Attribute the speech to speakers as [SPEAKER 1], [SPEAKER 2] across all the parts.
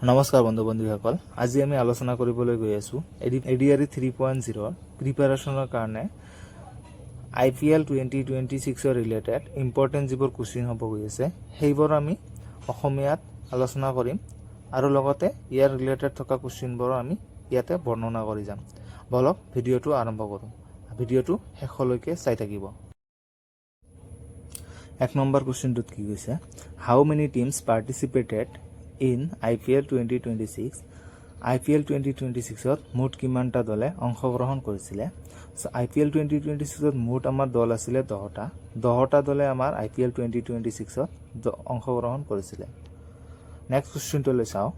[SPEAKER 1] নমস্কাৰ বন্ধু বান্ধৱীসকল, আজি আমি আলোচনা কৰিবলৈ গৈ আছোঁ ADRE 3.0 প্ৰিপাৰেশ্যনৰ কাৰণে IPL 2026 ৰিলেটেড ইম্পৰ্টেণ্ট যিবোৰ কুৱেশ্যন হ'ব গৈ আছে সেইবোৰ আমি অসমীয়াত আলোচনা কৰিম আৰু লগতে ইয়াৰ ৰিলেটেড থকা কুৱেশ্যনবোৰ আমি ইয়াতে বৰ্ণনা কৰি যাম। বলক ভিডিঅ'টো আৰম্ভ কৰোঁ। ভিডিঅ'টো শেষলৈকে চাই থাকিব। 1 নম্বৰ কুৱেশ্যনটোত কি কৈছে, how many teams participated in IPL 2026 IPL 2026ত মুঠ কিমানটা দলে অংশগ্ৰহণ কৰিছিলে। IPL 2026ত মুঠ আমাৰ দল আছিলে 10টা দলে আমাৰ IPL 2026ত অংশগ্ৰহণ কৰিছিলে। নেক্সট কুৱেশ্যনটোলৈ চাওঁ।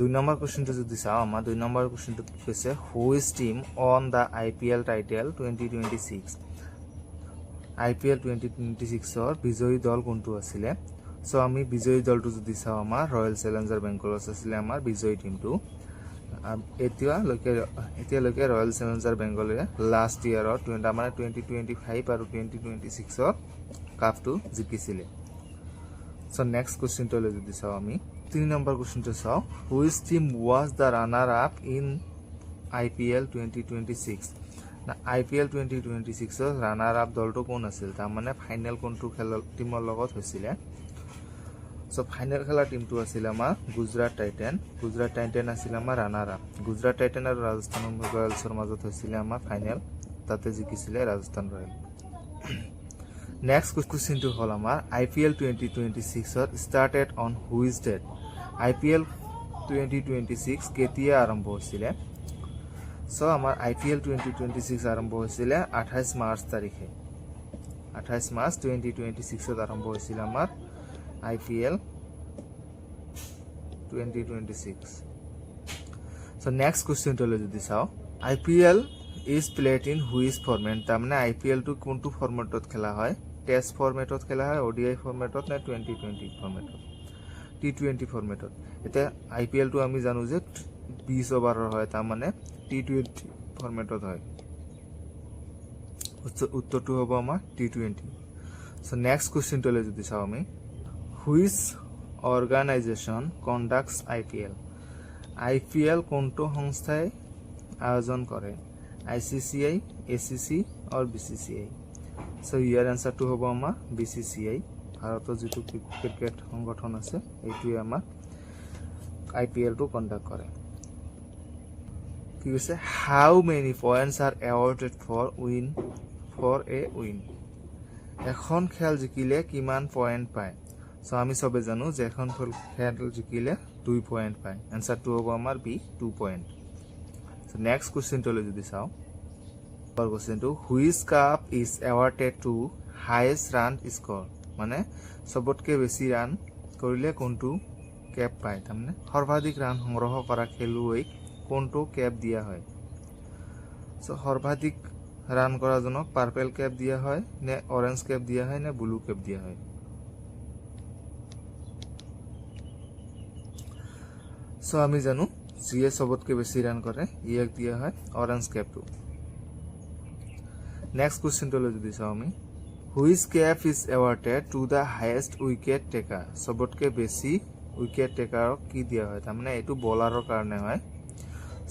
[SPEAKER 1] 2 নম্বৰ কুৱেশ্যনটো যদি চাওঁ, আমাৰ 2 নম্বৰ কুৱেশ্যনটো কি কৈছে, which team on the IPL title 2026 IPL 2026ৰ বিজয়ী দল কোনটো আছিলে। সো আমি বিজয়ী দলটো যদি চাওঁ, আমাৰ ৰয়েল চেলেঞ্জাৰ বেংগলছ আছিলে আমাৰ বিজয়ী টিমটো। এতিয়ালৈকে ৰয়েল চেলেঞ্জাৰ বেংগলে লাষ্ট ইয়াৰত আমাৰ 2025 আৰু 2026ৰ কাপটো জিকিছিলে। সো নেক্সট কুৱেশ্যনটোলৈ যদি চাওঁ, আমি 3 নম্বৰ কুৱেশ্যনটো চাওঁ, which team was the runner up in IPL 2026 IPL 2026ৰ ৰানাৰ আপ দলটো কোন আছিল, তাৰমানে ফাইনেল কোনটো টিমৰ লগত হৈছিলে। সো ফাইনেল খেলা টিমটো আছিল আমাৰ গুজৰাট টাইটেন আছিল আমাৰ ৰানাৰ আপ। গুজৰাট টাইটেন আৰু ৰাজস্থান ৰয়েলছৰ মাজত হৈছিলে আমাৰ ফাইনেল, তাতে জিকিছিলে ৰাজস্থান ৰয়েল। নেক্সট কুৱেশ্যনটো হ'ল আমাৰ IPL 2026ত started on which date. IPL 2026 কেতিয়া আৰম্ভ হৈছিলে। সো আমাৰ IPL 2026 আৰম্ভ হৈছিলে 28 মাৰ্চ তাৰিখে। 28 মাৰ্চ 2026ত আৰম্ভ হৈছিলে আমাৰ IPL 2026। সো নেক্সট কুৱেশ্যনটোলৈ যদি চাওঁ, IPL is played in which format, তাৰমানে IPLটো কোনটো ফৰ্মেটত খেলা হয়, টেষ্ট ফৰ্মেটত খেলা হয়, ODI ফৰ্মেটত নে T20 ফৰ্মেটত, T20 ফৰ্মেটত। এতিয়া IPLটো আমি জানো যে 20 অভাৰৰ হয়, তাৰমানে T20 ফৰ্মেটত হয়। উত্তৰটো হ'ব আমাৰ T20। সো নেক্সট কুৱেশ্যনটোলৈ যদি চাওঁ আমি, হুইচ অৰ্গানাইজেশ্যন কণ্ডাক্টছ IPL কোনটো সংস্থাই আয়োজন কৰে, ICCI, ACC অৰ BCCI। সো ইয়াৰ এনচাৰটো হ'ব আমাৰ BCCI। ভাৰতৰ যিটো ক্ৰিকেট সংগঠন আছে এইটোৱে আমাৰ IPLটো কণ্ডাক্ট কৰে। কি কৈছে, how many points are awarded for a win. এখন খেল জিকিলে কিমান পইণ্ট পায়। সো আমি চবে জানো যে এখন খেল জিকিলে 2 পইণ্ট পায়। এনচাৰটো হ'ব আমাৰ B, 2 পইণ্ট। সো নেক্সট কুৱেশ্যনটোলৈ যদি চাওঁ, কুৱেশ্যনটো which cup is awarded to highest run score, মানে চবতকৈ বেছি ৰান কৰিলে কোনটো কেপ পায়, তাৰমানে সৰ্বাধিক ৰান সংগ্ৰহ কৰা খেলুৱৈক কোনটো কেপ দিয়া হয়। সো সৰ্বাধিক ৰান কৰাজনক পাৰ্পেল কেপ দিয়া হয় নে অৰেঞ্জ কেপ দিয়া হয় নে ব্লু কেপ দিয়া হয়। সো আমি জানো যিয়ে চবতকৈ বেছি ৰান কৰে ইয়াক দিয়া হয় অৰেঞ্জ কেপটো। নেক্সট কুৱেশ্যনটোলৈ যদি চাওঁ আমি, which cap is awarded to the highest wicket taker, চবতকৈ বেছি উইকেট টেকাৰক কি দিয়া হয়, তাৰমানে এইটো বলাৰৰ কাৰণে হয়।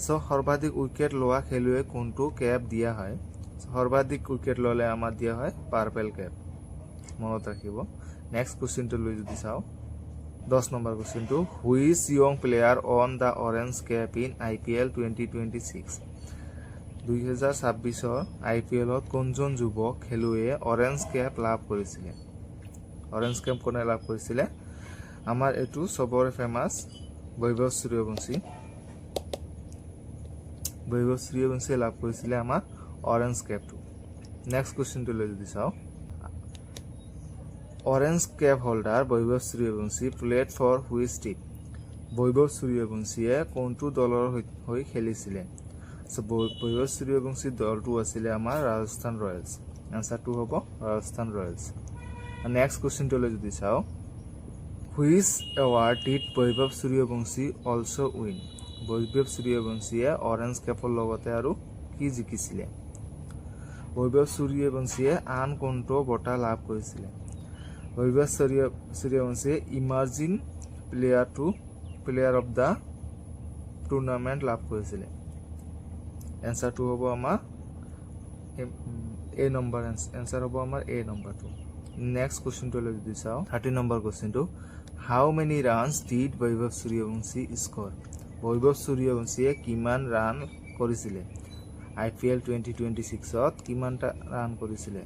[SPEAKER 1] সো সৰ্বাধিক উইকেট লোৱা খেলুৱৈ কোনটো কেপ দিয়া হয়, সৰ্বাধিক উইকেট ল'লে আমাৰ দিয়া হয় পাৰ্পেল কেপ, মনত ৰাখিব। নেক্সট কুৱেশ্যনটোলৈ যদি চাওঁ, 10 নম্বৰ কুৱেশ্যনটো, which young player on the orange cap in IPL 2026 2026ৰ IPLত কোনজন যুৱ খেলুৱৈয়ে অৰেঞ্জ কেপ লাভ কৰিছিলে। অৰেঞ্জ কেপ কোনে লাভ কৰিছিলে, আমাৰ এইটো চবৰে ফেমাছ বৈভৱ সূৰ্যবংশীয়ে লাভ কৰিছিলে আমাৰ অৰেঞ্জ কেপটো। নেক্সট কুৱেশ্যনটোলৈ যদি চাওঁ, অৰেঞ্জ কেপ হোল্ডাৰ বৈভৱ Suryavanshi played for which team. বৈভৱ সূৰ্যবংশীয়ে কোনটো দলৰ হৈ খেলিছিলে। সো বৈভৱ সূৰ্যবংশীৰ দলটো আছিলে আমাৰ ৰাজস্থান ৰয়েলছ। এনচাৰটো হ'ব ৰাজস্থান ৰয়েলছ। নেক্সট কুৱেশ্যনটোলৈ যদি চাওঁ, হুইচ এৱাৰ্ড ডিড বৈভৱ সূৰ্যবংশী অলছ' উইন। বৈভৱ সূৰ্যবংশীয়ে অৰেঞ্জ কেপৰ লগতে আৰু কি জিকিছিলে। বৈভৱ সূৰ্যবংশীয়ে আন কোনটো বঁটা লাভ কৰিছিলে। বৈভৱ সূৰ্যবংশীয়ে emerging player to player of the tournament লাভ কৰিছিলে এনসাৰটো হ'ব আমাৰ এ নম্বৰ এনসাৰ হ'ব আমাৰ এ নম্বৰটো নেক্সট কোৱেশ্চনটো লৈ যদি চাওঁ 30 নম্বৰ কোৱেশ্চনটো হাউ মেনি ৰানছ ডিড বৈভৱ সূৰ্যবংশী স্ক'ৰ বৈভৱ সূৰ্যবংশীয়ে কিমান ৰান কৰিছিলে IPL 2026ত কিমানটা ৰান কৰিছিলে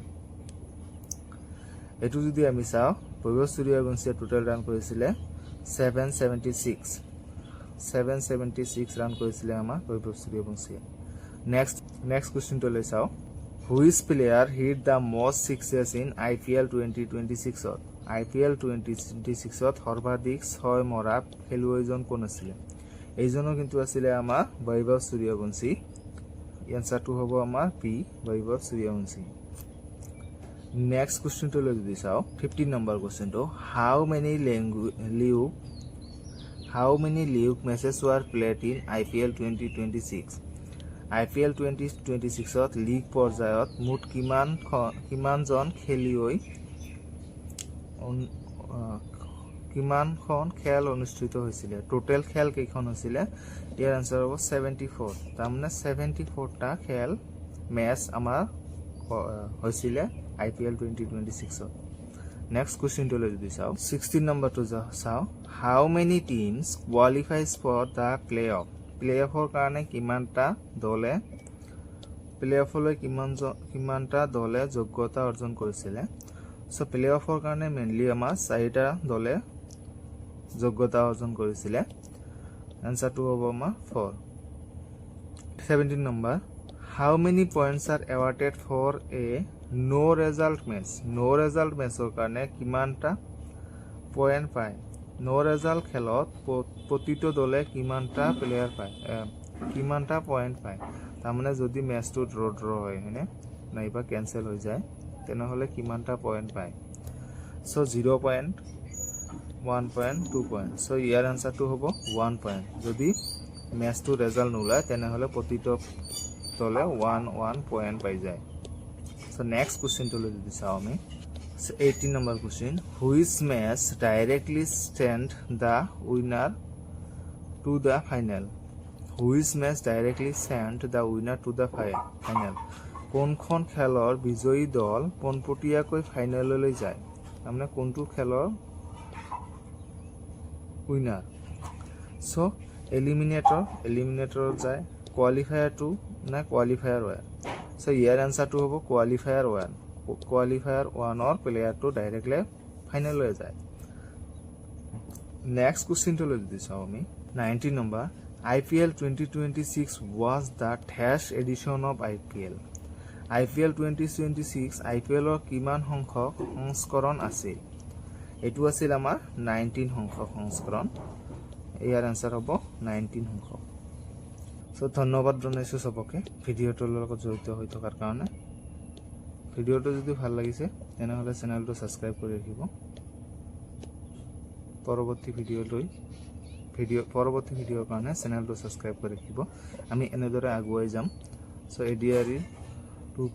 [SPEAKER 1] এটো যদি আমি চাওঁ বৈভৱ সূৰ্যবংশীয়ে টোটাল ৰান কৰিছিলে 776 ৰান কৰিছিলে আমাৰ বৈভৱ সূৰ্যবংশীয়ে নেক্সট কোৱেশ্চনটো লৈ চাওঁ which player hit the most sixes in IPL 2026ত IPL 2026ত সৰ্বাধিক 6 মৰা খেলুৱৈজন কোন আছিল এইজনো কিন্তু আছিল আমাৰ বৈভৱ সূৰ্যবংশী এনসাৰটো হ'ব আমাৰ পি বৈভৱ সূৰ্যবংশী নেক্সট কোৱেশ্চনটো লৈ যদি চাওঁ 15 নম্বৰ কোৱেশ্চনটো how many league matches were played in IPL 2026 IPL 2026ত লিগ পৰ্যায়ত মুঠ কিমানজন খেলুৱৈ কিমানখন খেল অনুষ্ঠিত হৈছিলে টোটেল খেল কেইখন হৈছিলে ইয়াৰ আনসাৰ হ'ব 74 তাৰমানে 74টা খেল মেচ আমাৰ হৈছিলে IPL 2026ত নেক্সট কোৱেশ্চনটো লৈ যদি চাওঁ 16 নম্বৰটো চাওঁ হাউ মেনি টিমছ কোৱালিফাইজ ফৰ দ্য প্লে-অফৰ কাৰণে কিমানটা দলে যোগ্যতা অৰ্জন কৰিছিলে সো প্লে-অফৰ কাৰণে মেইনলি আমাৰ 4টা দলে যোগ্যতা অৰ্জন কৰিছিলে আনসাৰটো হ'ব আমাৰ 4 17 নম্বৰ how many points are awarded for a no result মেচৰ কাৰণে কিমানটা পইণ্ট পায় নো ৰেজাল্ট খেলত প্ৰতিটো দলে কিমানটা প্লেয়াৰ পায় কিমানটা পইণ্ট পায় তাৰমানে যদি মেচটো ড্ৰ হয় হয়নে নাইবা কেনসেল হৈ যায় তেনেহলে কিমানটা পইণ্ট পায় so 0 point 1 point 2 point so ইয়াৰ আনসাৰটো হ'ব 1 পইণ্ট যদি মেচটো ৰেজাল্ট নোলায় তেনেহলে প্ৰতিটো দলে 1 পইণ্ট পাই যায় সো নেক্সট কোৱেশ্চনটো লৈ যদি চাওঁ আমি 18 number question which match directly send the winner to the final কোনখন খেলৰ বিজয়ী দল পোনপটীয়াকৈ ফাইনেললৈ যায় তাৰমানে কোনটো খেলৰ উইনাৰ সো এলিমিনেটৰ যায় কোৱালিফায়াৰ 2 না কোৱালিফায়াৰ 1 সো ইয়াৰ আনসাৰটো হ'ব কোৱালিফায়াৰ 1 অৰ প্লেয়াৰটো ডাইৰেক্টলি ফাইনেললৈ যায় নেক্সট কোৱেশ্চনটো লৈ যদি চাওঁ আমি 19 number IPL 2026 was the dash edition of IPL 2026 IPL ৰ কিমান সংখ্যক সংস্কৰণ আছিল এটো আছিল আমাৰ 19 সংখ্যক সংস্কৰণ ইয়াৰ আনসাৰ হ'ব 19 সংখ্যক সো ধন্যবাদ জনাইছো সবকে ভিডিওটোৰ লগত জড়িত হৈ থকাৰ কাৰণে ভিডিওটো যদি ভাল লাগিছে তেনেহলে চেনেলটো সাবস্ক্ৰাইব কৰি ৰাখিব পৰৱৰ্তী ভিডিওৰ কাৰণে চেনেলটো সাবস্ক্ৰাইব কৰি ৰাখিব আমি এনেদৰে আগুৱাই যাম সো এডিআৰই 2